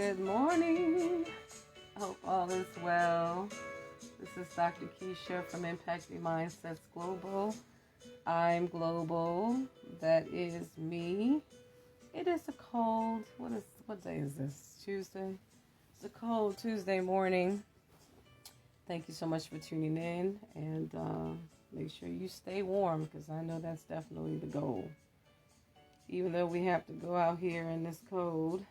Good morning. Hope all is well. This is Dr. Kesha from Impacting Mindsets Global. I'm global. That is me. It is a cold. What day is this? Tuesday. It's a cold Tuesday morning. Thank you so much for tuning in, and make sure you stay warm because I know that's definitely the goal. Even though we have to go out here in this cold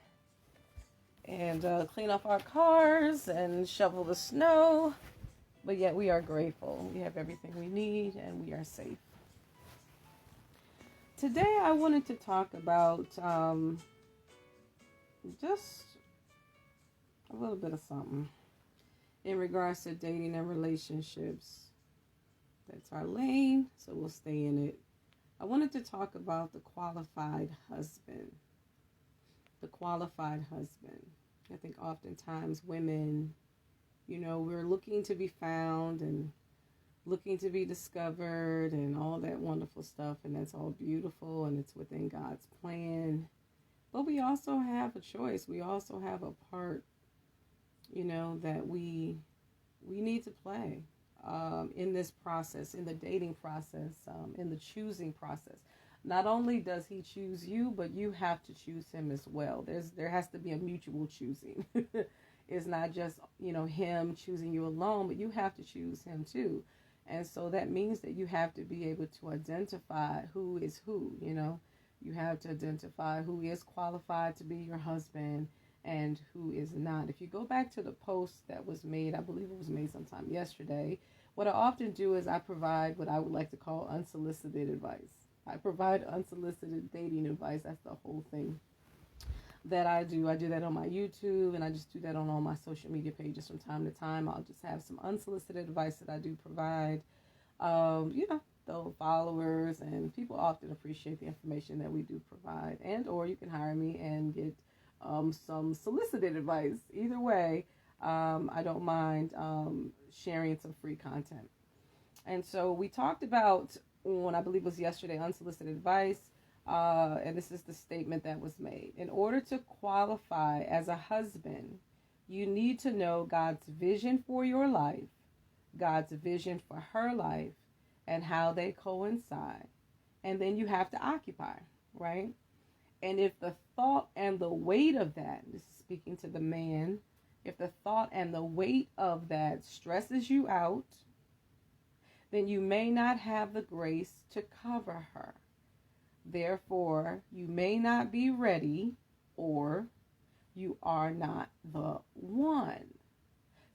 and clean up our cars and shovel the snow, but yet we are grateful. We have everything we need and we are safe. Today I wanted to talk about just a little bit of something in regards to dating and relationships. That's our lane, so we'll stay in it. I wanted to talk about the qualified husband. The qualified husband. I think oftentimes women, we're looking to be found and looking to be discovered and all that wonderful stuff, and that's all beautiful and it's within God's plan. But we also have a choice. We also have a part, that we need to play in this process, in the dating process, in the choosing process. Not only does he choose you, but you have to choose him as well. There has to be a mutual choosing. It's not just, him choosing you alone, but you have to choose him too. And so that means that you have to be able to identify who is who, You have to identify who is qualified to be your husband and who is not. If you go back to the post that was made, I believe it was made sometime yesterday, what I often do is I provide what I would like to call unsolicited advice. I provide unsolicited dating advice. That's the whole thing that I do. I do that on my YouTube, and I just do that on all my social media pages from time to time. I'll just have some unsolicited advice that I do provide. The followers and people often appreciate the information that we do provide, and or you can hire me and get some solicited advice. Either way, I don't mind sharing some free content. And so we talked about, when I believe it was yesterday, unsolicited advice, and this is the statement that was made. In order to qualify as a husband, you need to know God's vision for your life, God's vision for her life, and how they coincide. And then you have to occupy, right? And if the thought and the weight of that, this is speaking to the man, if the thought and the weight of that stresses you out, then you may not have the grace to cover her. Therefore, you may not be ready, or you are not the one.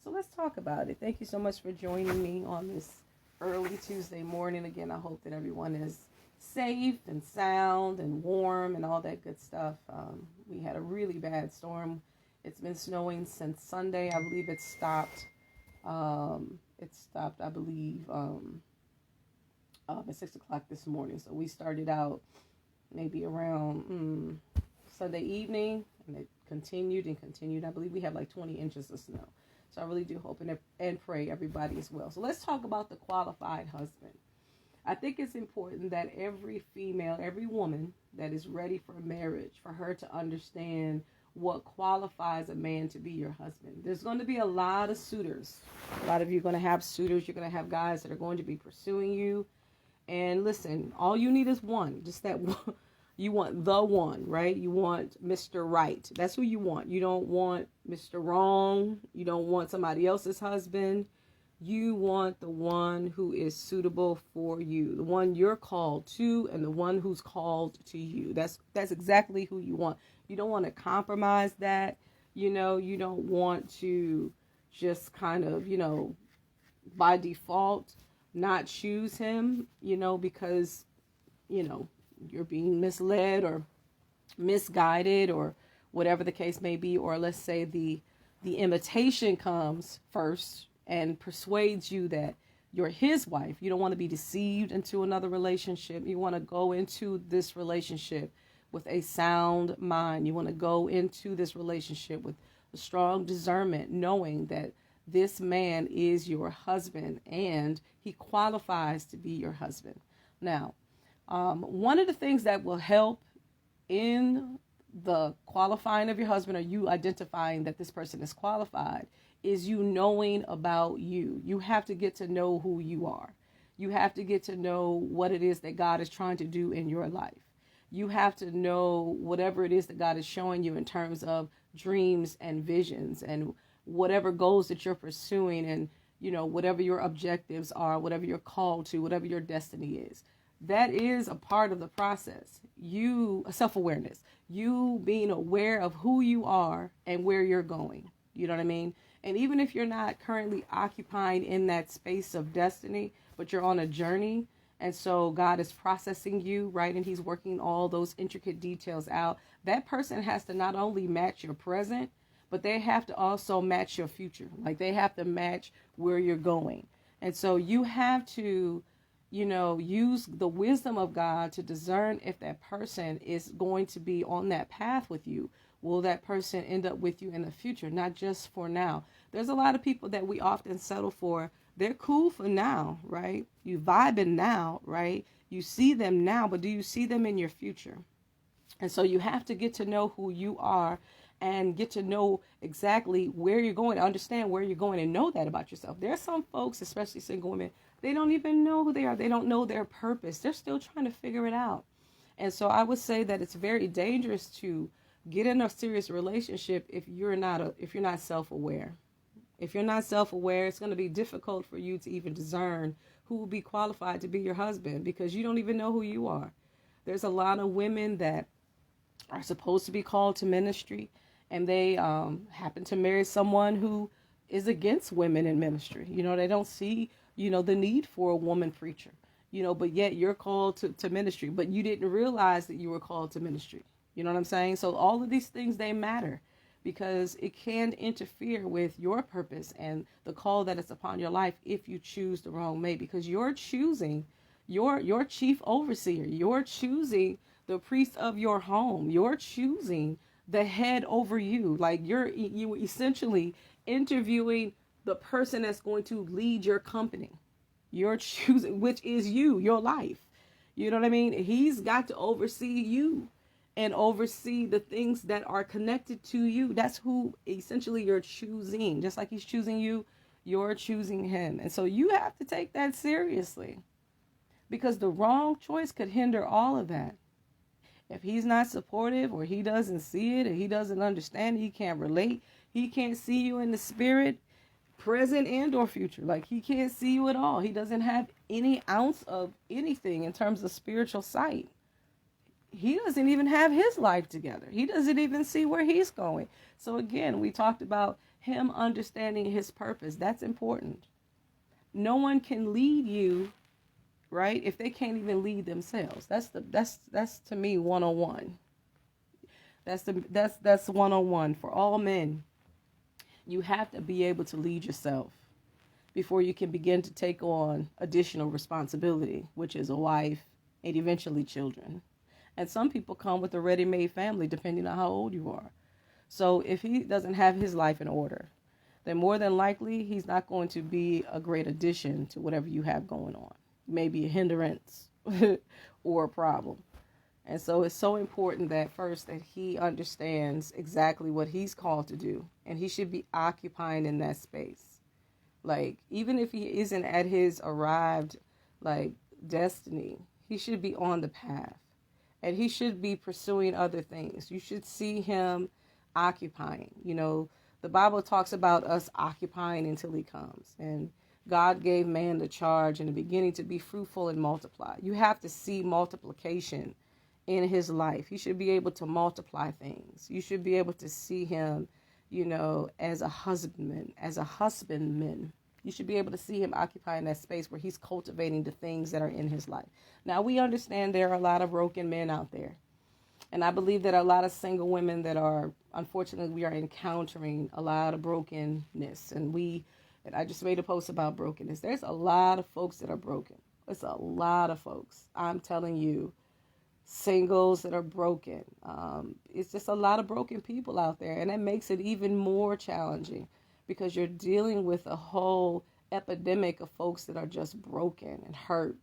So let's talk about it. Thank you so much for joining me on this early Tuesday morning. Again, I hope that everyone is safe and sound and warm and all that good stuff. We had a really bad storm. It's been snowing since Sunday. I believe it stopped. I believe, at 6 o'clock this morning. So we started out maybe around Sunday evening, and it continued and continued. I believe we have like 20 inches of snow. So I really do hope and pray everybody is well. So let's talk about the qualified husband. I think it's important that every female, every woman that is ready for marriage, for her to understand what qualifies a man to be your husband. There's going to be a lot of suitors. A lot of you are going to have suitors. You're going to have guys that are going to be pursuing you. And listen, all you need is one. Just that one. You want the one, right? You want Mr. Right. That's who you want. You don't want Mr. Wrong. You don't want somebody else's husband. You want the one who is suitable for you, the one you're called to, and the one who's called to you. That's exactly who you want. You don't want to compromise that. You don't want to just kind of, by default, not choose him, because, you're being misled or misguided or whatever the case may be. Or let's say the invitation comes first and persuades you that you're his wife. You don't want to be deceived into another relationship. You want to go into this relationship with a sound mind. You want to go into this relationship with a strong discernment, knowing that this man is your husband and he qualifies to be your husband. Now, one of the things that will help in the qualifying of your husband, or you identifying that this person is qualified, is you knowing about you. You have to get to know who you are. You have to get to know what it is that God is trying to do in your life. You have to know whatever it is that God is showing you in terms of dreams and visions and whatever goals that you're pursuing, and whatever your objectives are, whatever you're called to, whatever your destiny is. That is a part of the process. Self-awareness, you being aware of who you are and where you're going. You know what I mean? And even if you're not currently occupying in that space of destiny, but you're on a journey, and so God is processing you, right? And he's working all those intricate details out. That person has to not only match your present, but they have to also match your future. Like, they have to match where you're going. And so you have to, use the wisdom of God to discern if that person is going to be on that path with you. Will that person end up with you in the future, not just for now? There's a lot of people that we often settle for. They're cool for now, right? You vibing now, right? You see them now, but do you see them in your future? And so you have to get to know who you are and get to know exactly where you're going, understand where you're going, and know that about yourself. There are some folks, especially single women, they don't even know who they are. They don't know their purpose. They're still trying to figure it out. And so I would say that it's very dangerous to get in a serious relationship if you're not self-aware. If you're not self-aware, it's going to be difficult for you to even discern who will be qualified to be your husband, because you don't even know who you are. There's a lot of women that are supposed to be called to ministry, and they happen to marry someone who is against women in ministry. They don't see, the need for a woman preacher, but yet you're called to ministry, but you didn't realize that you were called to ministry. You know what I'm saying? So all of these things, they matter, because it can interfere with your purpose and the call that is upon your life if you choose the wrong mate, because you're choosing your chief overseer, you're choosing the priest of your home, you're choosing the head over you. Like, you essentially interviewing the person that's going to lead your company. You're choosing, which is you, your life. You know what I mean? He's got to oversee you and oversee the things that are connected to you. That's who essentially you're choosing. Just like he's choosing you, you're choosing him. And so you have to take that seriously, because the wrong choice could hinder all of that. If he's not supportive, or he doesn't see it, or he doesn't understand, he can't relate, he can't see you in the spirit, present and or future. Like, he can't see you at all. He doesn't have any ounce of anything in terms of spiritual sight. He doesn't even have his life together. He doesn't even see where he's going. So again, we talked about him understanding his purpose. That's important. No one can lead you, right, if they can't even lead themselves. That's to me 101. That's 101 for all men. You have to be able to lead yourself before you can begin to take on additional responsibility, which is a wife and eventually children. And some people come with a ready-made family, depending on how old you are. So if he doesn't have his life in order, then more than likely he's not going to be a great addition to whatever you have going on. Maybe a hindrance or a problem. And so it's so important that first that he understands exactly what he's called to do. And he should be occupying in that space. Like, even if he isn't at his arrived, destiny, he should be on the path. And he should be pursuing other things. You should see him occupying. The Bible talks about us occupying until he comes. And God gave man the charge in the beginning to be fruitful and multiply. You have to see multiplication in his life. He should be able to multiply things. You should be able to see him, as a husbandman, You should be able to see him occupying that space where he's cultivating the things that are in his life. Now, we understand there are a lot of broken men out there. And I believe that a lot of single women that are, unfortunately, we are encountering a lot of brokenness. And I just made a post about brokenness. There's a lot of folks that are broken. It's a lot of folks. I'm telling you, singles that are broken. It's just a lot of broken people out there. And that makes it even more challenging, because you're dealing with a whole epidemic of folks that are just broken and hurt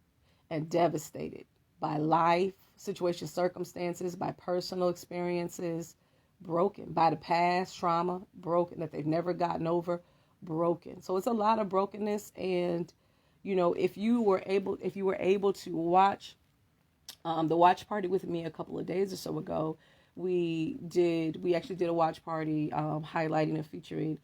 and devastated by life, situation, circumstances, by personal experiences, broken by the past trauma, broken that they've never gotten over, broken. So it's a lot of brokenness. And if you were able to watch the watch party with me a couple of days or so ago, we actually did a watch party highlighting and featuring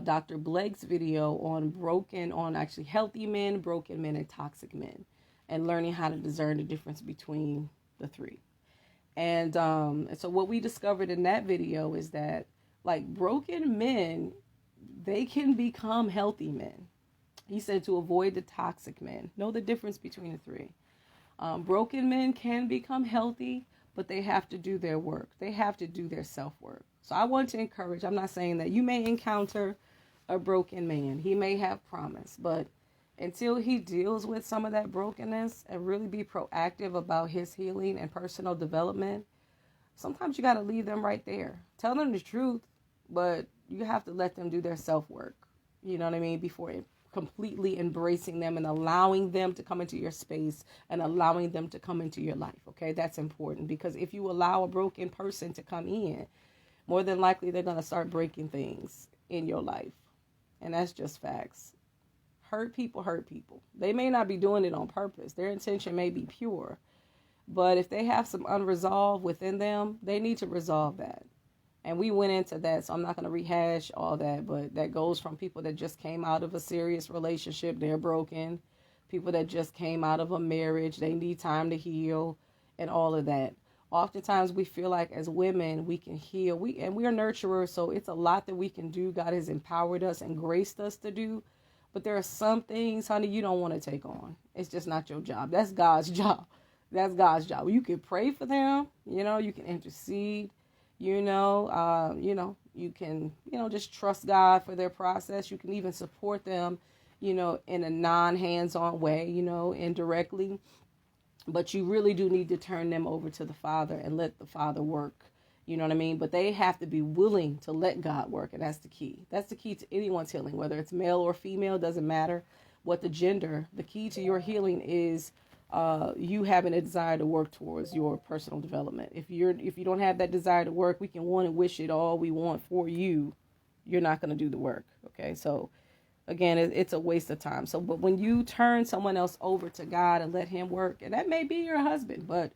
Dr. Blake's video on actually healthy men, broken men, and toxic men, and learning how to discern the difference between the three. And so what we discovered in that video is that, like, broken men, they can become healthy men. He said to avoid the toxic men. Know the difference between the three. Broken men can become healthy, but they have to do their work. They have to do their self-work. So I want to encourage, I'm not saying that you may encounter a broken man. He may have promise, but until he deals with some of that brokenness and really be proactive about his healing and personal development, sometimes you got to leave them right there. Tell them the truth, but you have to let them do their self-work. You know what I mean? Before completely embracing them and allowing them to come into your space and allowing them to come into your life. Okay, that's important, because if you allow a broken person to come in, more than likely they're going to start breaking things in your life. And that's just facts. Hurt people hurt people. They may not be doing it on purpose. Their intention may be pure. But if they have some unresolved within them, they need to resolve that. And we went into that, so I'm not going to rehash all that, but that goes from people that just came out of a serious relationship, they're broken. People that just came out of a marriage, they need time to heal, and all of that. Oftentimes we feel like as women, we can heal. We are nurturers, so it's a lot that we can do. God has empowered us and graced us to do. But there are some things, honey, you don't want to take on. It's just not your job. That's God's job. That's God's job. You can pray for them. You can intercede. You can, just trust God for their process. You can even support them, in a non-hands-on way, indirectly. But you really do need to turn them over to the Father and let the Father work. You know what I mean? But they have to be willing to let God work. And that's the key. That's the key to anyone's healing, whether it's male or female, doesn't matter what the gender. The key to your healing is you having a desire to work towards your personal development. If you don't have that desire to work, we can want and wish it all we want for you. You're not going to do the work. Okay. So again, it's a waste of time. So, but when you turn someone else over to God and let him work, and that may be your husband, but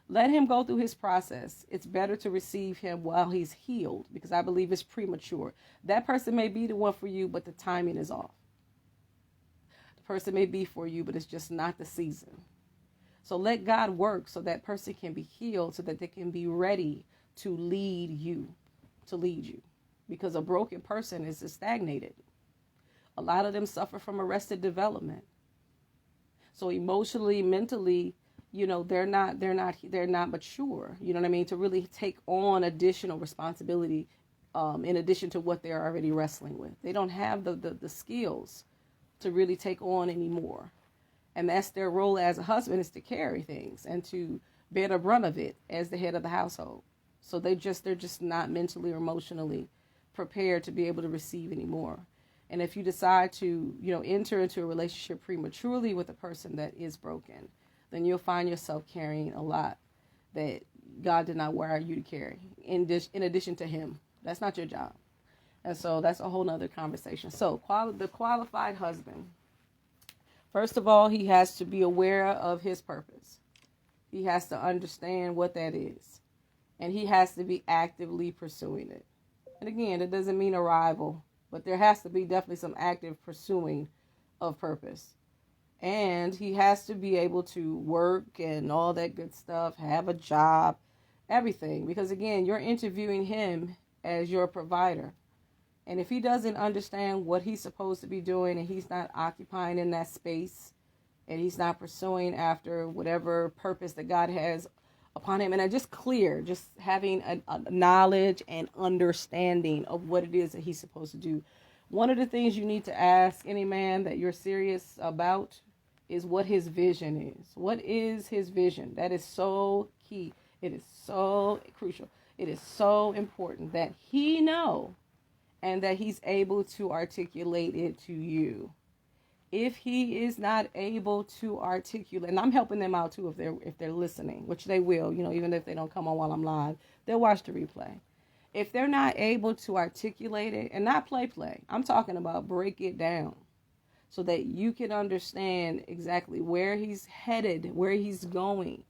let him go through his process. It's better to receive him while he's healed, because I believe it's premature. That person may be the one for you, but the timing is off. The person may be for you, but it's just not the season. So let God work so that person can be healed, so that they can be ready to lead you, because a broken person is stagnated. A lot of them suffer from arrested development. So emotionally, mentally, they're not mature, you know what I mean, to really take on additional responsibility in addition to what they're already wrestling with. They don't have the skills to really take on anymore. And that's their role as a husband, is to carry things and to bear the brunt of it as the head of the household. So they're just not mentally or emotionally prepared to be able to receive anymore. And if you decide to, enter into a relationship prematurely with a person that is broken, then you'll find yourself carrying a lot that God did not wire you to carry in addition to him. That's not your job. And so that's a whole nother conversation. So the qualified husband, first of all, he has to be aware of his purpose. He has to understand what that is. And he has to be actively pursuing it. And again, it doesn't mean arrival, but there has to be definitely some active pursuing of purpose. And he has to be able to work and all that good stuff, have a job, everything. Because again, you're interviewing him as your provider. And if he doesn't understand what he's supposed to be doing, and he's not occupying in that space, and he's not pursuing after whatever purpose that God has upon him, and just having a knowledge and understanding of what it is that he's supposed to do. One of the things you need to ask any man that you're serious about is what his vision is. What is his vision? That is so key. It is so crucial. It is so important that he know and that he's able to articulate it to you. If he is not able to articulate, and I'm helping them out too if they're listening, which they will, even if they don't come on while I'm live, they'll watch the replay. If they're not able to articulate it, and not play, I'm talking about break it down so that you can understand exactly where he's headed, where he's going,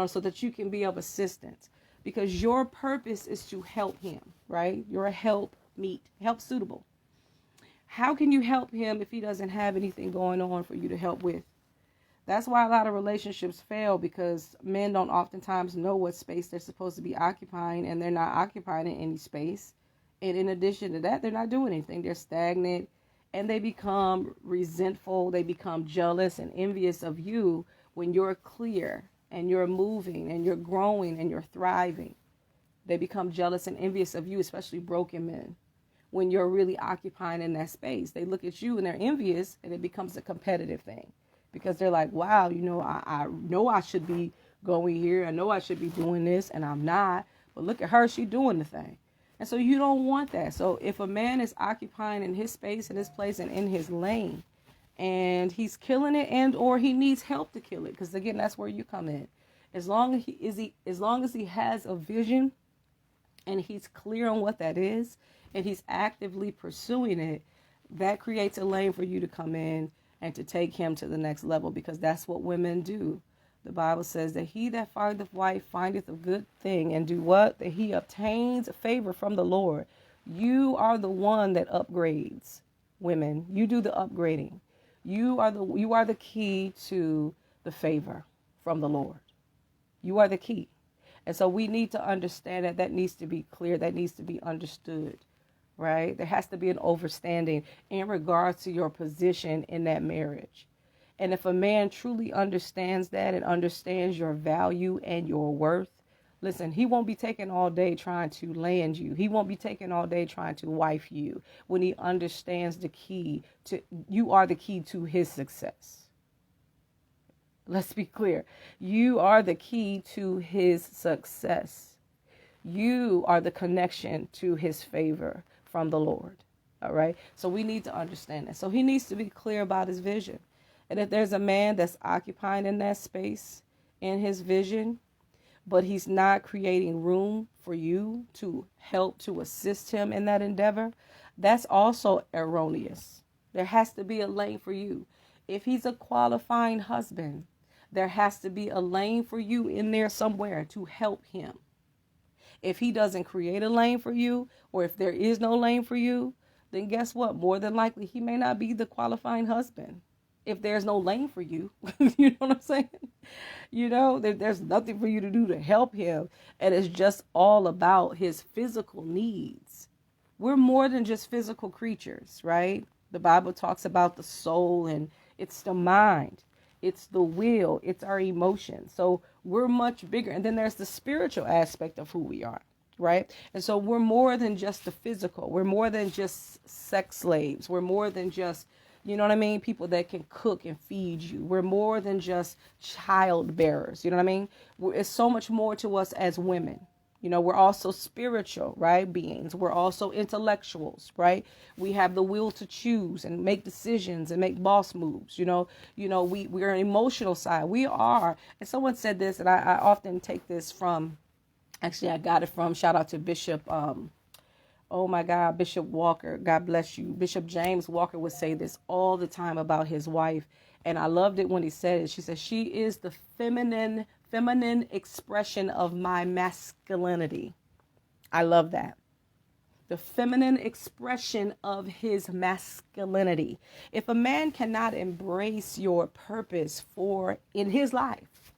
so that you can be of assistance. Because your purpose is to help him, right? You're a help suitable. How can you help him if he doesn't have anything going on for you to help with? That's why a lot of relationships fail, because men don't oftentimes know what space they're supposed to be occupying, and they're not occupying in any space. And in addition to that, they're not doing anything. They're stagnant, and they become resentful. They become jealous and envious of you when you're clear and you're moving and you're growing and you're thriving. They become jealous and envious of you, especially broken men, when you're really occupying in that space. They look at you and they're envious, and it becomes a competitive thing. Because they're like, wow, I know I should be going here. I know I should be doing this, and I'm not. But look at her. She's doing the thing. And so you don't want that. So if a man is occupying in his space, in his place, and in his lane, and he's killing it, and or he needs help to kill it, because, again, that's where you come in. As long as he has a vision and he's clear on what that is, and he's actively pursuing it, that creates a lane for you to come in and to take him to the next level, because that's what women do. The Bible says that he that findeth wife findeth a good thing, and do what? That he obtains favor from the Lord. You are the one that upgrades, women. You do the upgrading. You are the key to the favor from the Lord. You are the key. And so we need to understand that needs to be clear. That needs to be understood. Right? There has to be an understanding in regards to your position in that marriage. And if a man truly understands that and understands your value and your worth, listen, he won't be taking all day trying to land you. He won't be taking all day trying to wife you when he understands you are the key to his success. Let's be clear. You are the key to his success. You are the connection to his favor from the Lord. All right. So we need to understand that. So he needs to be clear about his vision. And if there's a man that's occupying in that space in his vision, but he's not creating room for you to help to assist him in that endeavor, that's also erroneous. There has to be a lane for you. If he's a qualifying husband, there has to be a lane for you in there somewhere to help him. If he doesn't create a lane for you, or if there is no lane for you, then guess what? More than likely, he may not be the qualifying husband. If there's no lane for you, you know what I'm saying? There's nothing for you to do to help him. And it's just all about his physical needs. We're more than just physical creatures, right? The Bible talks about the soul, and it's the mind. It's the will. It's our emotions. So we're much bigger. And then there's the spiritual aspect of who we are, right? And so we're more than just the physical. We're more than just sex slaves. We're more than just, people that can cook and feed you. We're more than just child bearers. You know what I mean? It's so much more to us as women. We're also spiritual, right? Beings. We're also intellectuals, right? We have the will to choose and make decisions and make boss moves. We're an emotional side. We are. And someone said this, and I often take this from, actually, I got it from, shout out to Bishop, Bishop Walker. God bless you. Bishop James Walker would say this all the time about his wife. And I loved it when he said it. She said, she is the feminine expression of my masculinity. I love that. The feminine expression of his masculinity. If a man cannot embrace your purpose in his life,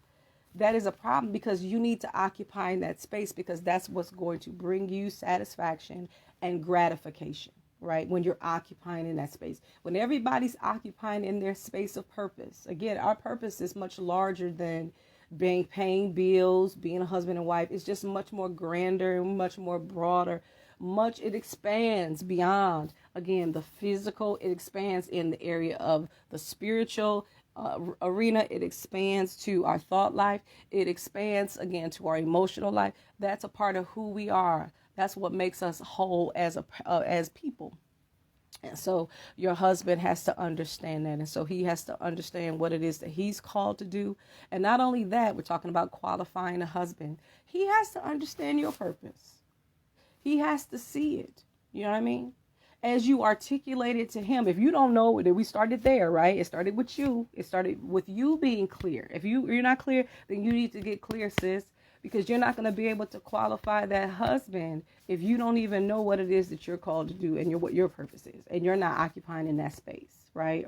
that is a problem, because you need to occupy in that space, because that's what's going to bring you satisfaction and gratification, right? When you're occupying in that space, when everybody's occupying in their space of purpose. Again, our purpose is much larger than paying bills, being a husband and wife. It's just much more grander, much more broader. It expands beyond, again, the physical. It expands in the area of the spiritual arena. It expands to our thought life. It expands, again, to our emotional life. That's a part of who we are. That's what makes us whole as people. And so your husband has to understand that. And so he has to understand what it is that he's called to do. And not only that, we're talking about qualifying a husband. He has to understand your purpose. He has to see it. You know what I mean? As you articulate it to him, if you don't know that, we started there, right? It started with you. It started with you being clear. If you're not clear, then you need to get clear, sis, because you're not going to be able to qualify that husband if you don't even know what it is that you're called to do and what your purpose is, and you're not occupying in that space, right?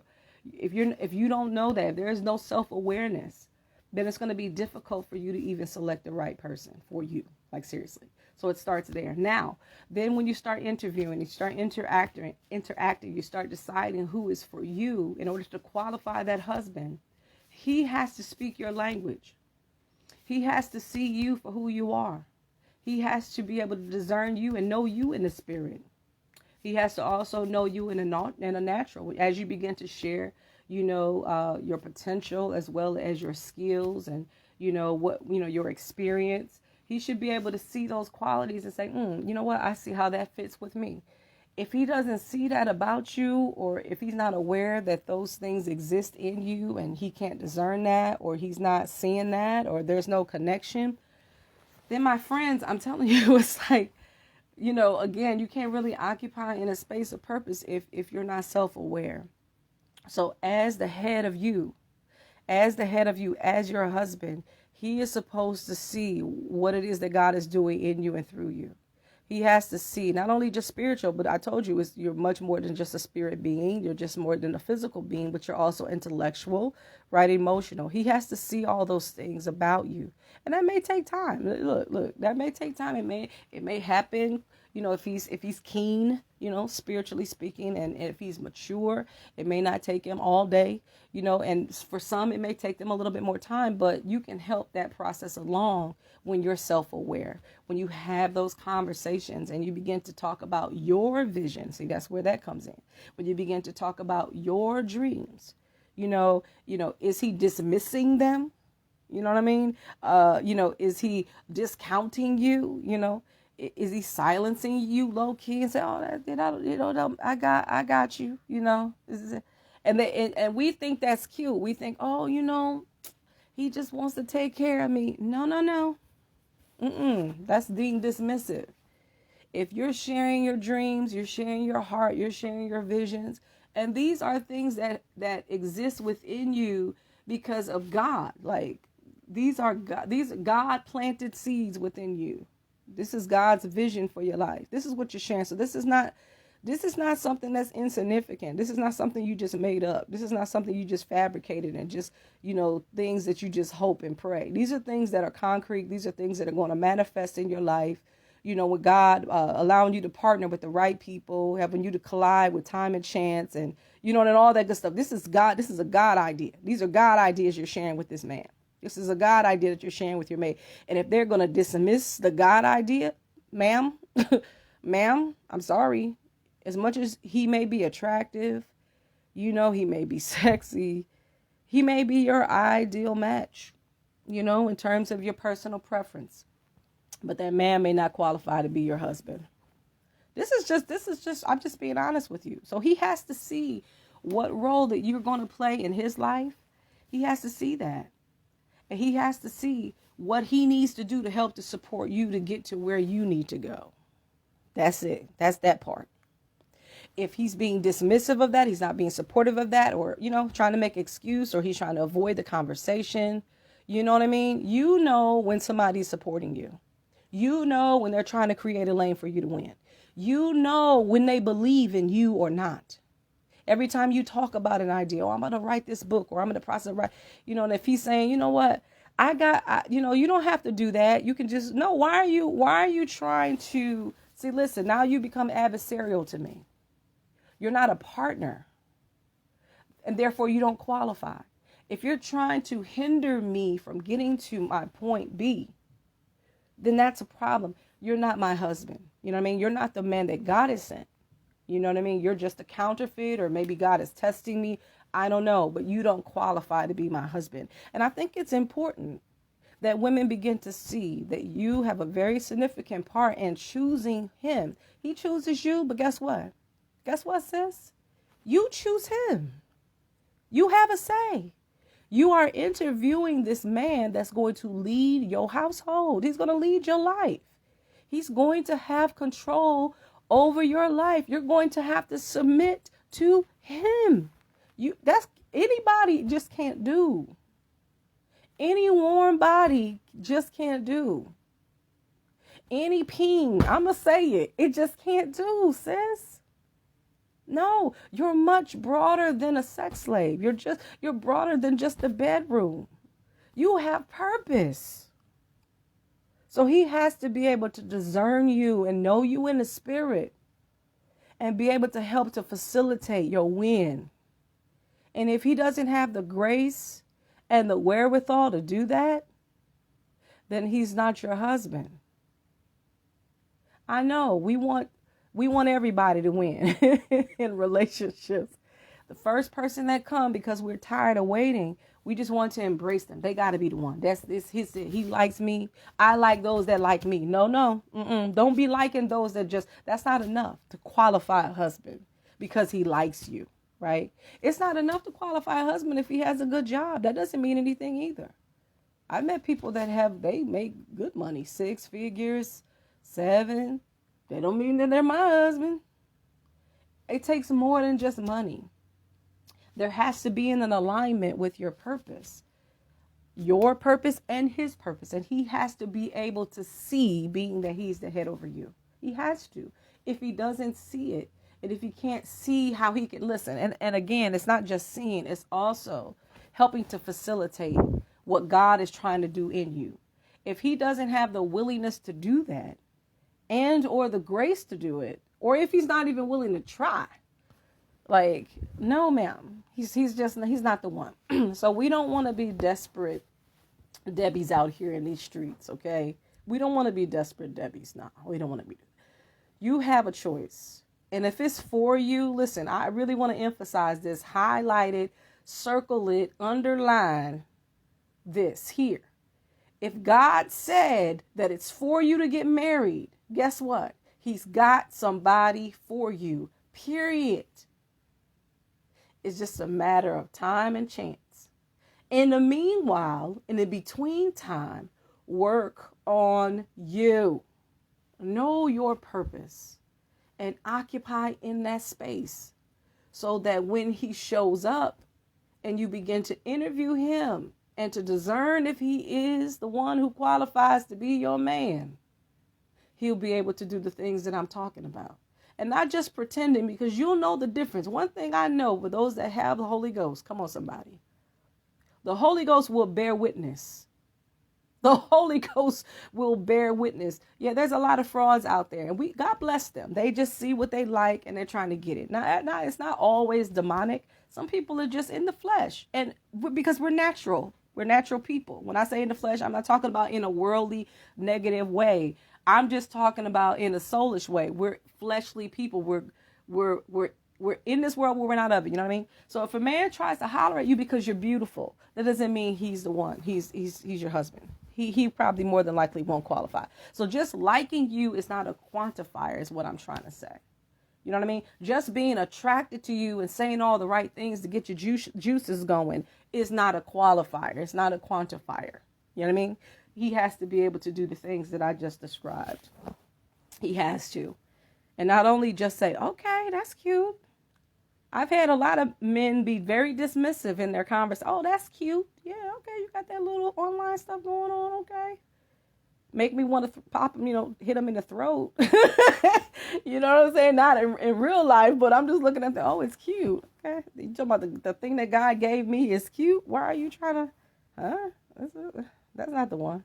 If you don't know that, if there is no self-awareness, then it's going to be difficult for you to even select the right person for you. Like, seriously. So it starts there. Now, then when you start interviewing, you start interacting, you start deciding who is for you. In order to qualify that husband, he has to speak your language. He has to see you for who you are. He has to be able to discern you and know you in the spirit. He has to also know you in a natural. As you begin to share, your potential as well as your skills and, your experience. He should be able to see those qualities and say, you know what? I see how that fits with me. If he doesn't see that about you, or if he's not aware that those things exist in you and he can't discern that, or he's not seeing that, or there's no connection, then my friends, I'm telling you, it's like, again, you can't really occupy in a space of purpose if you're not self-aware. So as the head of you, as your husband, he is supposed to see what it is that God is doing in you and through you. He has to see not only just spiritual, but I told you you're much more than just a spirit being. You're just more than a physical being, but you're also intellectual, right? Emotional. He has to see all those things about you. And that may take time. Look, that may take time. It may happen, if he's keen, spiritually speaking, and if he's mature, it may not take him all day, and for some, it may take them a little bit more time, but you can help that process along when you're self-aware, when you have those conversations and you begin to talk about your vision. See, that's where that comes in. When you begin to talk about your dreams, is he dismissing them? You know what I mean? Is he discounting you? Is he silencing you low key and say, "Oh, I got you." And we think that's cute. We think, "Oh, he just wants to take care of me." No. That's being dismissive. If you're sharing your dreams, you're sharing your heart, you're sharing your visions, and these are things that exist within you because of God. Like, these are God planted seeds within you. This is God's vision for your life. This is what you're sharing. So this is not something that's insignificant. This is not something you just made up. This is not something you just fabricated and just, things that you just hope and pray. These are things that are concrete. These are things that are going to manifest in your life. With God allowing you to partner with the right people, having you to collide with time and chance, and, and all that good stuff. This is God. This is a God idea. These are God ideas you're sharing with this man. This is a God idea that you're sharing with your mate. And if they're going to dismiss the God idea, ma'am, I'm sorry. As much as he may be attractive, he may be sexy, he may be your ideal match, in terms of your personal preference. But that man may not qualify to be your husband. This is just, I'm just being honest with you. So he has to see what role that you're going to play in his life. He has to see that. And he has to see what he needs to do to help to support you to get to where you need to go. That's it. That's that part. If he's being dismissive of that, he's not being supportive of that, or, trying to make an excuse, or he's trying to avoid the conversation. You know what I mean? When somebody's supporting you. When they're trying to create a lane for you to win. When they believe in you or not. Every time you talk about an idea, I'm going to write this book, or I'm in the process of writing, and if he's saying, you know what, you don't have to do that. You can just, no, why are you trying to, see, listen, now you become adversarial to me. You're not a partner, and therefore you don't qualify. If you're trying to hinder me from getting to my point B, then that's a problem. You're not my husband. You know what I mean? You're not the man that God has sent. You know what I mean? You're just a counterfeit, or maybe God is testing me. I don't know, but you don't qualify to be my husband. And I think it's important that women begin to see that you have a very significant part in choosing him. He chooses you, but guess what? guess what, sis? You choose him. You have a say. You are interviewing this man that's going to lead your household. He's going to lead your life. He's going to have control over your life. You're going to have to submit to him. That's anybody just can't do. Any warm body just can't do. Any peen, I'ma say it. It just can't do, sis. No, you're much broader than a sex slave. You're broader than just the bedroom. You have purpose. So he has to be able to discern you and know you in the spirit and be able to help to facilitate your win. And if he doesn't have the grace and the wherewithal to do that, then he's not your husband. I know we want everybody to win in relationships. The first person that come because we're tired of waiting, we just want to embrace them. They got to be the one. He likes me. I like those that like me. No. Don't be liking those that's not enough to qualify a husband because he likes you, right? It's not enough to qualify a husband if he has a good job. That doesn't mean anything either. I've met people they make good money, 6 figures, 7. They don't mean that they're my husband. It takes more than just money. There has to be an alignment with your purpose and his purpose. And he has to be able to see, being that he's the head over you. He has to. If he doesn't see it, and if he can't see how he can listen, and again, it's not just seeing, it's also helping to facilitate what God is trying to do in you. If he doesn't have the willingness to do that, and or the grace to do it, or if he's not even willing to try, like, no, ma'am, he's not the one. So we don't want to be desperate Debbies out here in these streets, okay? We don't want to be desperate Debbies. No, we don't want to be. You have a choice. And if it's for you, listen, I really want to emphasize this, highlight it, circle it, underline this here. If God said that it's for you to get married, guess what? He's got somebody for you, period. It's just a matter of time and chance. In the meanwhile, in the between time, work on you. Know your purpose and occupy in that space so that when he shows up and you begin to interview him and to discern if he is the one who qualifies to be your man, he'll be able to do the things that I'm talking about. And not just pretending, because you'll know the difference. One thing I know for those that have the Holy Ghost, come on somebody, the Holy Ghost will bear witness. The Holy Ghost will bear witness. Yeah, there's a lot of frauds out there, and God bless them. They just see what they like and they're trying to get it. Now, it's not always demonic. Some people are just in the flesh, and because we're natural. We're natural people. When I say in the flesh, I'm not talking about in a worldly, negative way. I'm just talking about in a soulish way. We're fleshly people. We're in this world where we're not of it. You know what I mean? So if a man tries to holler at you because you're beautiful, that doesn't mean he's the one. He's your husband. He probably more than likely won't qualify. So just liking you is not a quantifier, is what I'm trying to say. You know what I mean? Just being attracted to you and saying all the right things to get your juices going is not a qualifier. It's not a quantifier. You know what I mean? He has to be able to do the things that I just described. He has to. And not only just say, okay, that's cute. I've had a lot of men be very dismissive in their conversation. Oh, that's cute. Yeah, okay, you got that little online stuff going on, okay. Make me want to pop him, hit him in the throat. You know what I'm saying? Not in real life, but I'm just looking at it's cute. Okay, you talking about the thing that God gave me is cute? Why are you trying to, That's not the one.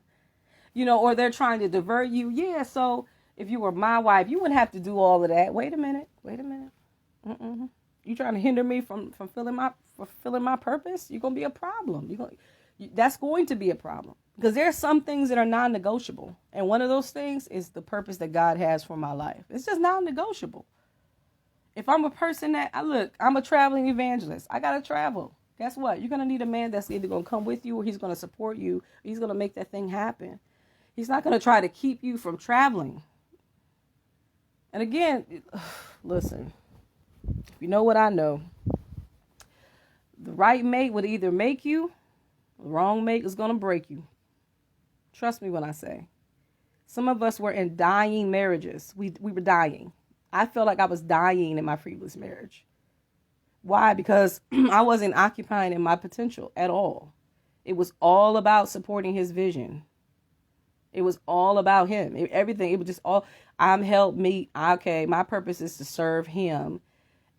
Or they're trying to divert you. Yeah, so if you were my wife, you wouldn't have to do all of that. Wait a minute. Mm-mm. You trying to hinder me from fulfilling my purpose? You're going to be a problem. That's going to be a problem. Because there are some things that are non-negotiable. And one of those things is the purpose that God has for my life. It's just non-negotiable. If I'm a person I'm a traveling evangelist. I got to travel. Guess what? You're going to need a man that's either going to come with you or he's going to support you. He's going to make that thing happen. He's not going to try to keep you from traveling. And again, listen, you know what I know, the right mate would either make you, the wrong mate is going to break you. Trust me when I say. Some of us were in dying marriages. We were dying. I felt like I was dying in my previous marriage. Why? Because I wasn't occupying in my potential at all. It was all about supporting his vision. It was all about him. Everything. It was just all, I'm help me. Okay, my purpose is to serve him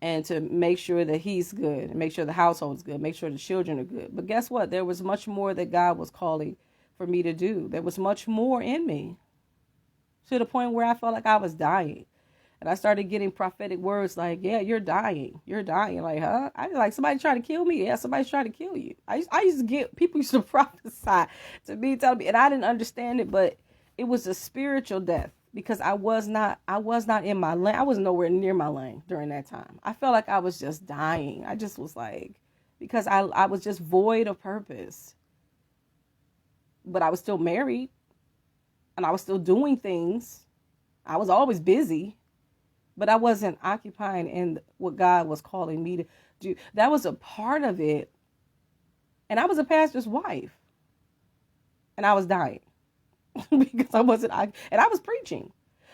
and to make sure that he's good, and make sure the household's good, make sure the children are good. But guess what? There was much more that God was calling for me to do. There was much more in me, to the point where I felt like I was dying. And I started getting prophetic words like, yeah, you're dying. You're dying. Like, huh? I was like, somebody trying to kill me. Yeah, somebody's trying to kill you. I used to get, people used to prophesy to me, tell me, and I didn't understand it, but it was a spiritual death, because I was not in my lane. I was nowhere near my lane during that time. I felt like I was just dying. I just was like, because I was just void of purpose. But I was still married, and I was still doing things. I was always busy. But I wasn't occupying in what God was calling me to do. That was a part of it. And I was a pastor's wife. And I was dying because I wasn't, and I was preaching.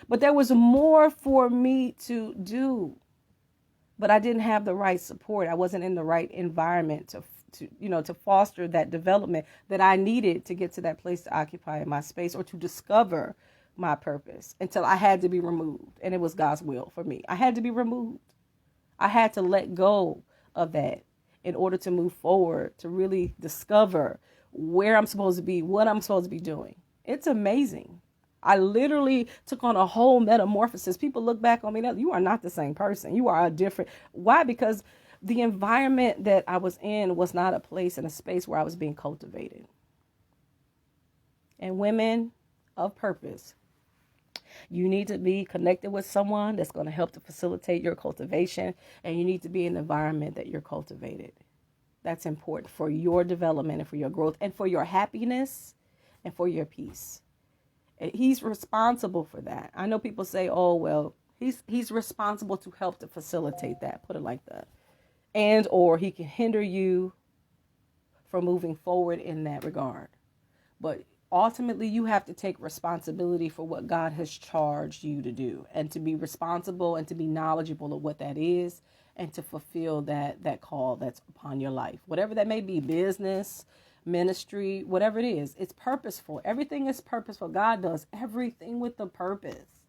But there was more for me to do. But I didn't have the right support. I wasn't in the right environment to foster that development that I needed to get to that place to occupy my space, or to discover my purpose, until I had to be removed. And it was God's will for me. I had to be removed. I had to let go of that in order to move forward, to really discover where I'm supposed to be, what I'm supposed to be doing. It's amazing. I literally took on a whole metamorphosis. People look back on me now, you are not the same person. You are a different. Why? Because the environment that I was in was not a place and a space where I was being cultivated. And women of purpose, you need to be connected with someone that's going to help to facilitate your cultivation. And you need to be in an environment that you're cultivated. That's important for your development and for your growth and for your happiness and for your peace. And he's responsible for that. I know people say, oh, well, he's responsible to help to facilitate that. Put it like that. And or he can hinder you from moving forward in that regard. But ultimately, you have to take responsibility for what God has charged you to do, and to be responsible and to be knowledgeable of what that is, and to fulfill that call that's upon your life. Whatever that may be, business, ministry, whatever it is, it's purposeful. Everything is purposeful. God does everything with a purpose.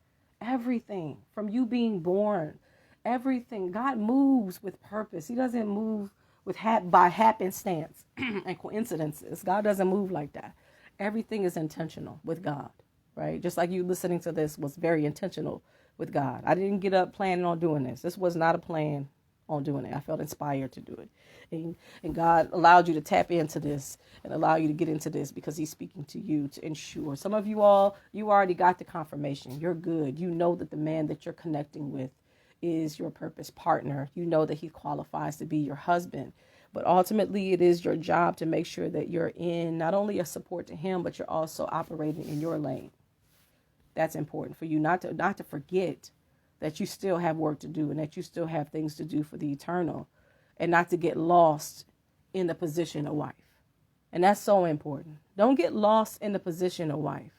Everything from you being born, everything. God moves with purpose. He doesn't move with by happenstance and coincidences. God doesn't move like that. Everything is intentional with God, right? Just like you listening to this was very intentional with God. I didn't get up planning on doing this. This was not a plan on doing it. I felt inspired to do it. And God allowed you to tap into this and allow you to get into this because he's speaking to you to ensure. Some of you already got the confirmation. You're good. You know that the man that you're connecting with is your purpose partner. You know that he qualifies to be your husband. But ultimately, it is your job to make sure that you're in not only a support to him, but you're also operating in your lane. That's important for you not to forget that you still have work to do and that you still have things to do for the eternal, and not to get lost in the position of wife. And that's so important. Don't get lost in the position of wife.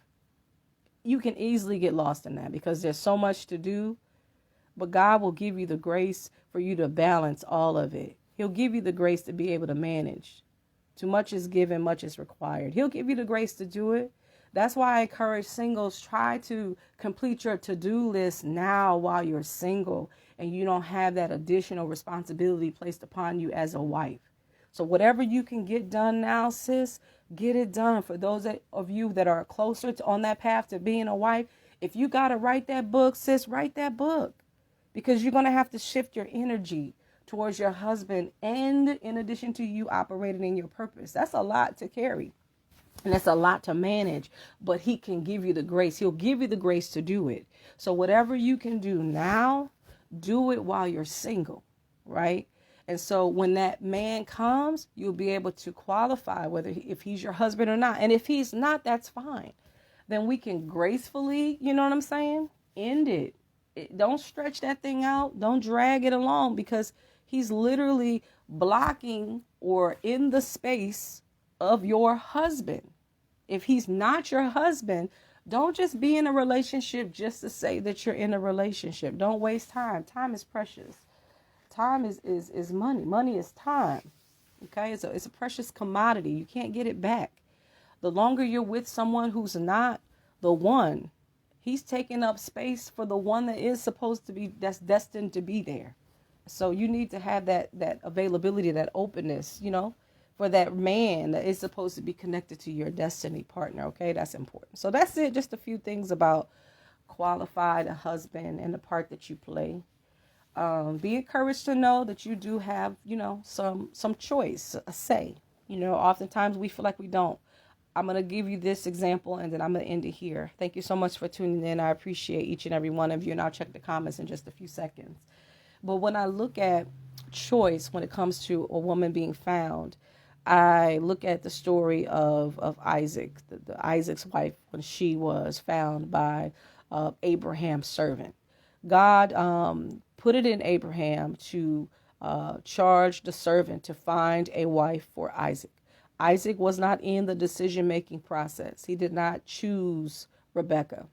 You can easily get lost in that because there's so much to do, but God will give you the grace for you to balance all of it. He'll give you the grace to be able to manage. Too much is given, much is required. He'll give you the grace to do it. That's why I encourage singles, try to complete your to-do list now while you're single and you don't have that additional responsibility placed upon you as a wife. So whatever you can get done now, sis, get it done. For those of you that are closer to on that path to being a wife, if you got to write that book, sis, write that book, because you're going to have to shift your energy towards your husband, and in addition to you operating in your purpose. That's a lot to carry, and that's a lot to manage, but he can give you the grace. He'll give you the grace to do it. So whatever you can do now, do it while you're single, right? And so when that man comes, you'll be able to qualify if he's your husband or not. And if he's not, that's fine. Then we can gracefully, you know what I'm saying, end it. Don't stretch that thing out. Don't drag it along, because he's literally blocking or in the space of your husband. If he's not your husband, don't just be in a relationship just to say that you're in a relationship. Don't waste time. Time is precious. Time is money. Money is time. Okay, it's a precious commodity. You can't get it back. The longer you're with someone who's not the one, he's taking up space for the one that is supposed to be, that's destined to be there. So you need to have that availability, that openness, for that man that is supposed to be connected to your destiny partner. Okay, that's important. So that's it. Just a few things about qualified husband and the part that you play. Be encouraged to know that you do have, some choice, a say. Oftentimes we feel like we don't. I'm going to give you this example, and then I'm going to end it here. Thank you so much for tuning in. I appreciate each and every one of you, and I'll check the comments in just a few seconds. But when I look at choice, when it comes to a woman being found, I look at the story of Isaac, the Isaac's wife, when she was found by Abraham's servant. God put it in Abraham to charge the servant to find a wife for Isaac. Isaac was not in the decision-making process. He did not choose Rebekah.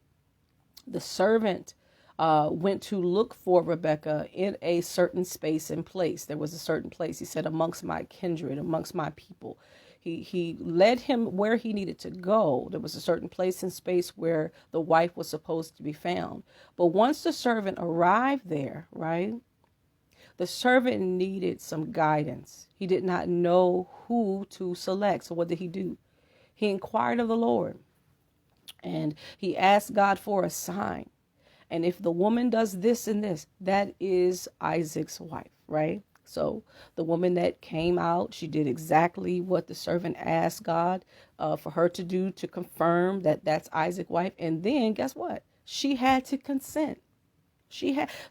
The servant went to look for Rebekah in a certain space and place. There was a certain place. He said, amongst my kindred, amongst my people. He led him where he needed to go. There was a certain place and space where the wife was supposed to be found. But once the servant arrived there, right, the servant needed some guidance. He did not know who to select. So what did he do? He inquired of the Lord, and he asked God for a sign. And if the woman does this and this, that is Isaac's wife, right? So the woman that came out, she did exactly what the servant asked God for her to do, to confirm that that's Isaac's wife. And then guess what? She had to consent.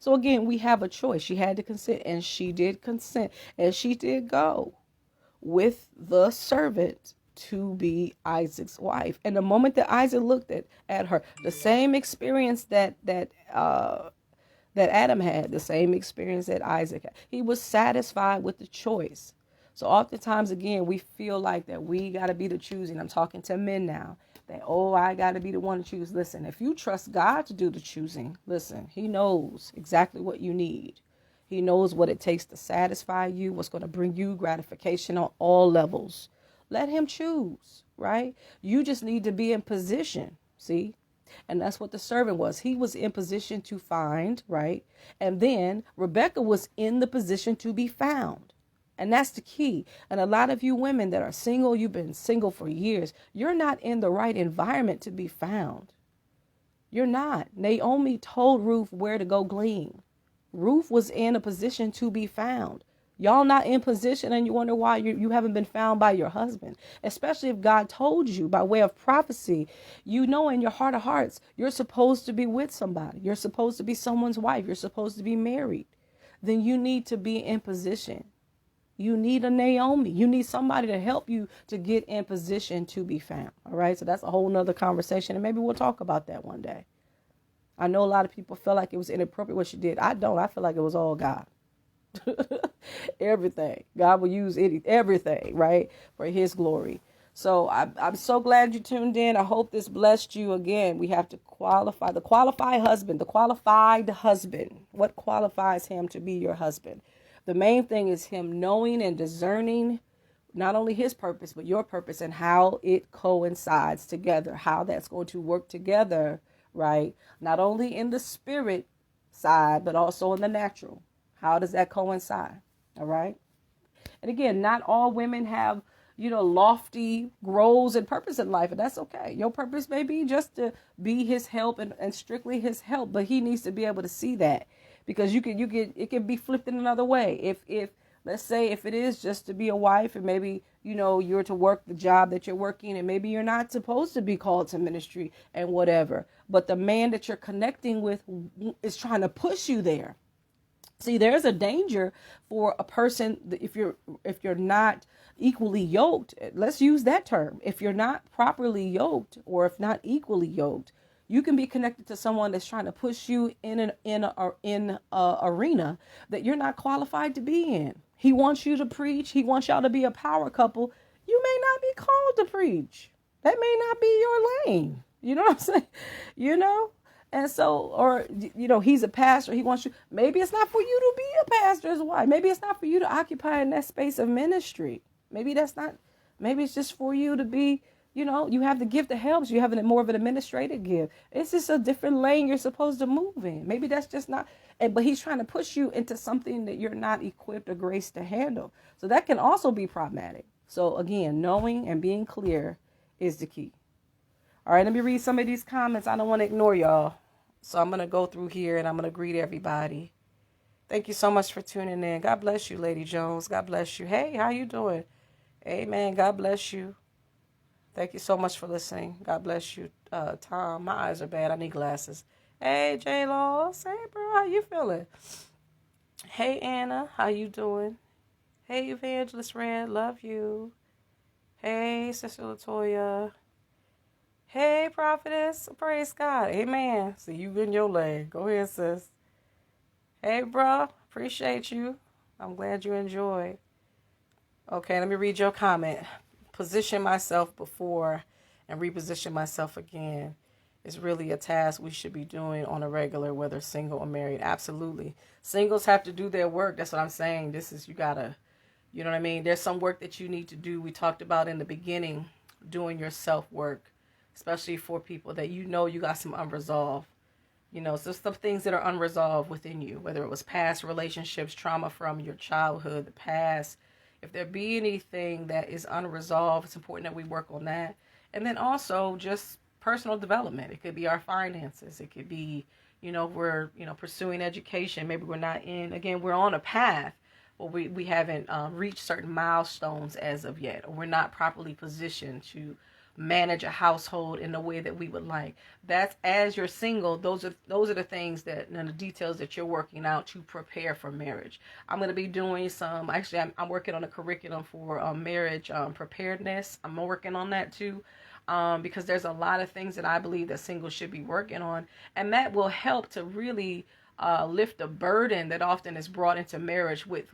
So again, we have a choice. She had to consent, and she did consent, and she did go with the servant to be Isaac's wife. And the moment that Isaac looked at her, the same experience that Adam had, the same experience that Isaac had, he was satisfied with the choice. So oftentimes, again, we feel like that we got to be the choosing. I'm talking to men now. That, I got to be the one to choose. Listen, if you trust God to do the choosing, listen, he knows exactly what you need. He knows what it takes to satisfy you, what's going to bring you gratification on all levels. Let him choose, right? You just need to be in position, see? And that's what the servant was. He was in position to find, right? And then Rebekah was in the position to be found. And that's the key. And a lot of you women that are single, you've been single for years, you're not in the right environment to be found. You're not. Naomi told Ruth where to go glean. Ruth was in a position to be found. Y'all not in position, and you wonder why you haven't been found by your husband. Especially if God told you by way of prophecy, in your heart of hearts, you're supposed to be with somebody. You're supposed to be someone's wife. You're supposed to be married. Then you need to be in position. You need a Naomi. You need somebody to help you to get in position to be found. All right. So that's a whole nother conversation. And maybe we'll talk about that one day. I know a lot of people feel like it was inappropriate what she did. I don't. I feel like it was all God. Everything. God will use everything, right, for his glory. So I'm so glad you tuned in. I hope this blessed you. Again, we have to qualify the qualified husband. What qualifies him to be your husband? The main thing is him knowing and discerning not only his purpose, but your purpose, and how it coincides together, how that's going to work together, right? Not only in the spirit side, but also in the natural. How does that coincide? All right. And again, not all women have, lofty goals and purpose in life, and that's okay. Your purpose may be just to be his help and strictly his help, but he needs to be able to see that, because it can be flipped in another way. If let's say if it is just to be a wife, and maybe, you're to work the job that you're working, and maybe you're not supposed to be called to ministry and whatever, but the man that you're connecting with is trying to push you there. See, there's a danger for a person if you're not equally yoked. Let's use that term. If you're not properly yoked, or if not equally yoked, You can be connected to someone that's trying to push you in a arena that you're not qualified to be in. He wants you to preach. He wants y'all to be a power couple. You may not be called to preach. That may not be your lane. You know what I'm saying? You know? And so, or, he's a pastor. He wants you. Maybe it's not for you to be a pastor's wife. Maybe it's not for you to occupy in that space of ministry. Maybe it's just for you to be, you have the gift that helps. You have more of an administrative gift. It's just a different lane you're supposed to move in. Maybe that's just not, but he's trying to push you into something that you're not equipped or graced to handle. So that can also be problematic. So again, knowing and being clear is the key. All right, let me read some of these comments. I don't want to ignore y'all. So I'm going to go through here and I'm going to greet everybody. Thank you so much for tuning in. God bless you, Lady Jones. God bless you. Hey, how you doing? Amen. God bless you. Thank you so much for listening. God bless you, Tom. My eyes are bad. I need glasses. Hey, J-Laws. Hey, bro. How you feeling? Hey, Anna. How you doing? Hey, Evangelist Red. Love you. Hey, Sister Latoya. Hey, prophetess. Praise God. Amen. See you in your lane. Go ahead, sis. Hey, bro. Appreciate you. I'm glad you enjoyed. Okay, let me read your comment. Position myself before and reposition myself again is really a task we should be doing on a regular, whether single or married. Absolutely. Singles have to do their work. That's what I'm saying. You gotta, you know what I mean? There's some work that you need to do. We talked about in the beginning, doing your self-work. Especially for people that you got some unresolved, so some things that are unresolved within you, whether it was past relationships, trauma from your childhood, the past. If there be anything that is unresolved, it's important that we work on that. And then also just personal development. It could be our finances. It could be, we're, pursuing education. Maybe we're not we're on a path, but we haven't reached certain milestones as of yet, or we're not properly positioned to manage a household in the way that we would like. That's, as you're single, those are the things that, and the details that you're working out to prepare for marriage. I'm going to be doing I'm working on a curriculum for marriage preparedness. I'm working on that too, because there's a lot of things that I believe that singles should be working on, and that will help to really lift the burden that often is brought into marriage with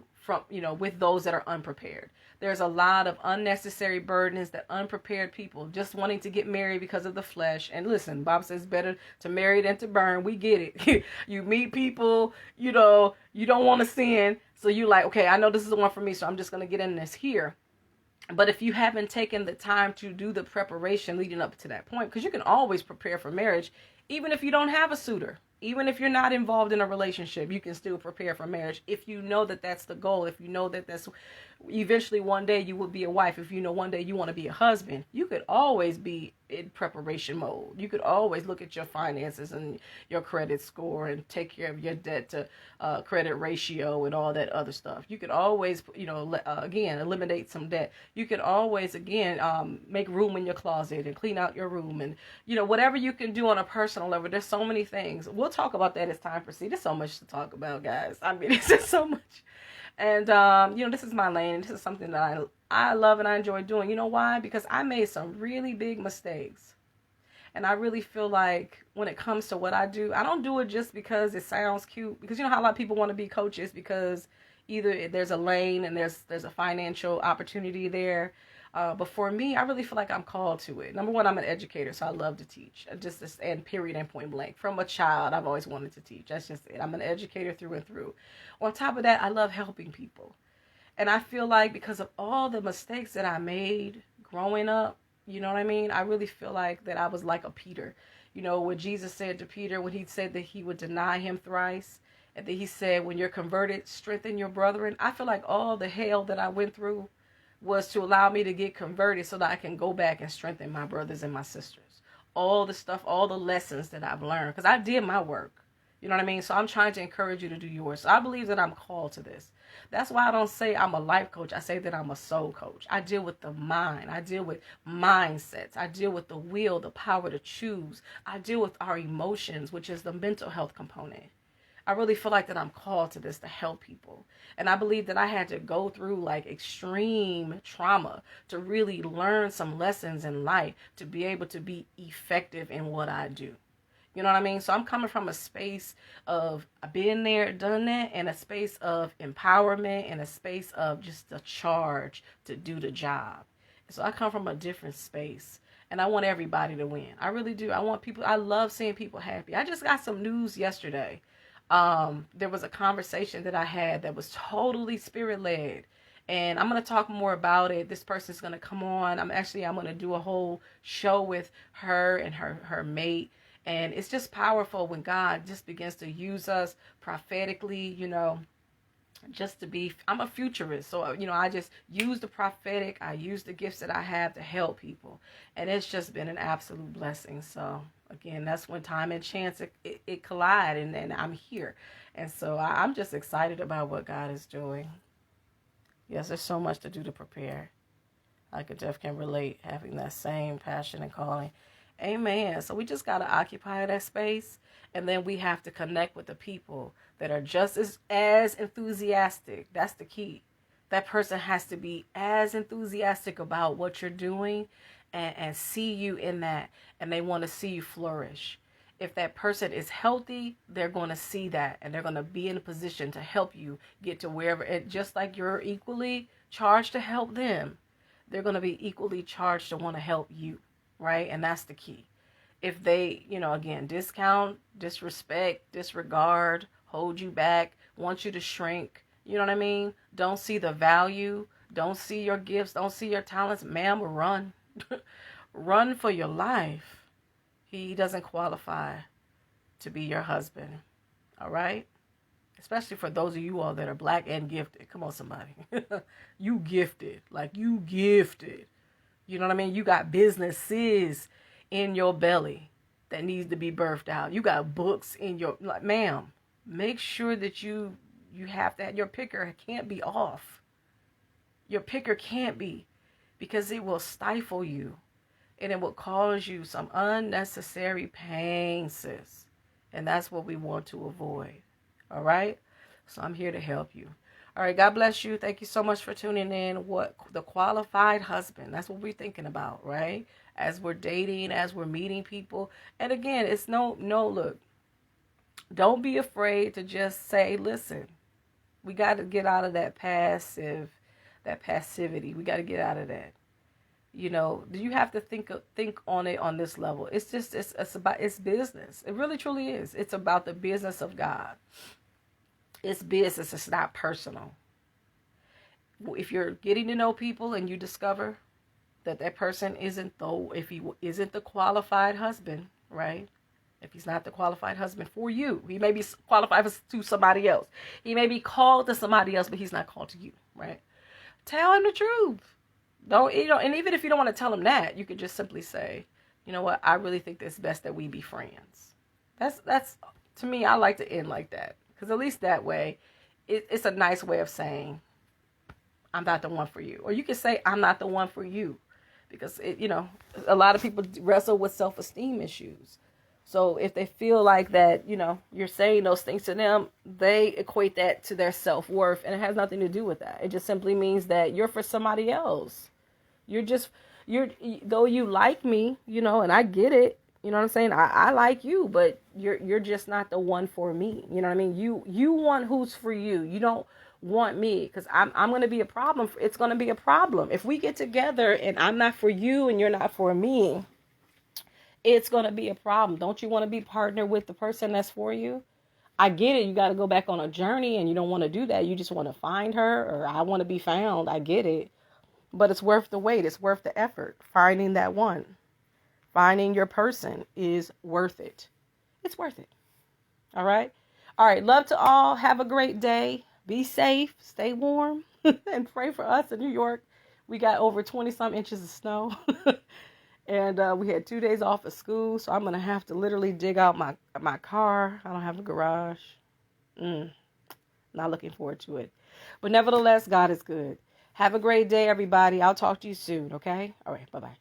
those that are unprepared. There's a lot of unnecessary burdens that unprepared people just wanting to get married because of the flesh. And listen, Bob says better to marry than to burn. We get it. You meet people, you don't want to sin. So you like, okay, I know this is the one for me, so I'm just going to get in this here. But if you haven't taken the time to do the preparation leading up to that point, because you can always prepare for marriage, even if you don't have a suitor. Even if you're not involved in a relationship, you can still prepare for marriage. If you know that that's the goal, if you know that that's eventually one day you will be a wife, if you know one day you want to be a husband, you could always be in preparation mode. You could always look at your finances and your credit score and take care of your debt to credit ratio and all that other stuff. You could always, again, eliminate some debt. You could always, again, make room in your closet and clean out your room and, whatever you can do on a personal level. There's so many things. We'll talk about that as time proceeds. There's so much to talk about, guys. I mean, it's just so much. And, this is my lane. This is something that I love and I enjoy doing. You know why? Because I made some really big mistakes. And I really feel like when it comes to what I do, I don't do it just because it sounds cute. Because you know how a lot of people want to be coaches because either there's a lane and there's a financial opportunity there. But for me, I really feel like I'm called to it. Number one, I'm an educator, so I love to teach. And period and point blank. From a child, I've always wanted to teach. That's just it. I'm an educator through and through. On top of that, I love helping people. And I feel like because of all the mistakes that I made growing up, you know what I mean? I really feel like that I was like a Peter. What Jesus said to Peter when he said that he would deny him thrice. And then he said, when you're converted, strengthen your brethren. I feel like all the hell that I went through was to allow me to get converted so that I can go back and strengthen my brothers and my sisters. All the stuff, all the lessons that I've learned, because I did my work. You know what I mean? So I'm trying to encourage you to do yours. So I believe that I'm called to this. That's why I don't say I'm a life coach. I say that I'm a soul coach. I deal with the mind. I deal with mindsets. I deal with the will, the power to choose. I deal with our emotions, which is the mental health component. I really feel like that I'm called to this to help people. And I believe that I had to go through like extreme trauma to really learn some lessons in life to be able to be effective in what I do. You know what I mean? So I'm coming from a space of being there, done that, and a space of empowerment and a space of just a charge to do the job. So I come from a different space. And I want everybody to win. I really do. I love seeing people happy. I just got some news yesterday. There was a conversation that I had that was totally spirit led. And I'm going to talk more about it. This person's going to come on. I'm going to do a whole show with her and her mate. And it's just powerful when God just begins to use us prophetically, just to be, I'm a futurist. So, I just use the prophetic. I use the gifts that I have to help people. And it's just been an absolute blessing. So, again, that's when time and chance, it collide, and I'm here. And so I'm just excited about what God is doing. Yes, there's so much to do to prepare. I could definitely relate, having that same passion and calling. Amen. So we just got to occupy that space, and then we have to connect with the people that are just as enthusiastic. That's the key. That person has to be as enthusiastic about what you're doing and see you in that, and they want to see you flourish. If that person is healthy, they're going to see that, and they're going to be in a position to help you get to wherever. And just like you're equally charged to help them, they're going to be equally charged to want to help you. Right? And that's the key. If they, again, discount, disrespect, disregard, hold you back, want you to shrink, you know what I mean? Don't see the value, don't see your gifts, don't see your talents, ma'am, run. Run for your life. He doesn't qualify to be your husband. All right? Especially for those of you all that are black and gifted. Come on, somebody. You gifted. Like, you gifted. You know what I mean? You got businesses in your belly that needs to be birthed out. You got books in your, like, ma'am, make sure that you have that. Your picker can't be off. Your picker can't be, because it will stifle you and it will cause you some unnecessary pain, sis. And that's what we want to avoid. All right? So I'm here to help you. All right, God bless you. Thank you so much for tuning in. What the qualified husband, that's what we're thinking about, right? As we're dating, as we're meeting people. And again, it's no, look, don't be afraid to just say, listen, we got to get out of that passivity. We got to get out of that. Do you have to think on it on this level? It's just, it's business. It really, truly is. It's about the business of God. It's business. It's not personal. If you're getting to know people and you discover that person isn't the qualified husband, right? If he's not the qualified husband for you, he may be qualified to somebody else. He may be called to somebody else, but he's not called to you, right? Tell him the truth. And even if you don't want to tell him that, you could just simply say, you know what? I really think it's best that we be friends. That's to me, I like to end like that. Because at least that way, it's a nice way of saying, I'm not the one for you. Or you can say, I'm not the one for you. Because, a lot of people wrestle with self-esteem issues. So if they feel like that, you're saying those things to them, they equate that to their self-worth. And it has nothing to do with that. It just simply means that you're for somebody else. Though you like me, and I get it. You know what I'm saying? I like you, but you're just not the one for me. You know what I mean? You want who's for you. You don't want me, because I'm going to be a problem. It's going to be a problem. If we get together and I'm not for you and you're not for me, it's going to be a problem. Don't you want to be partnered with the person that's for you? I get it. You got to go back on a journey and you don't want to do that. You just want to find her, or I want to be found. I get it. But it's worth the wait. It's worth the effort. Finding that one. Finding your person is worth it. It's worth it. All right. All right. Love to all. Have a great day. Be safe. Stay warm. And pray for us in New York. We got over 20-some inches of snow. And we had 2 days off of school. So I'm going to have to literally dig out my car. I don't have a garage. Not looking forward to it. But nevertheless, God is good. Have a great day, everybody. I'll talk to you soon. Okay. All right. Bye-bye.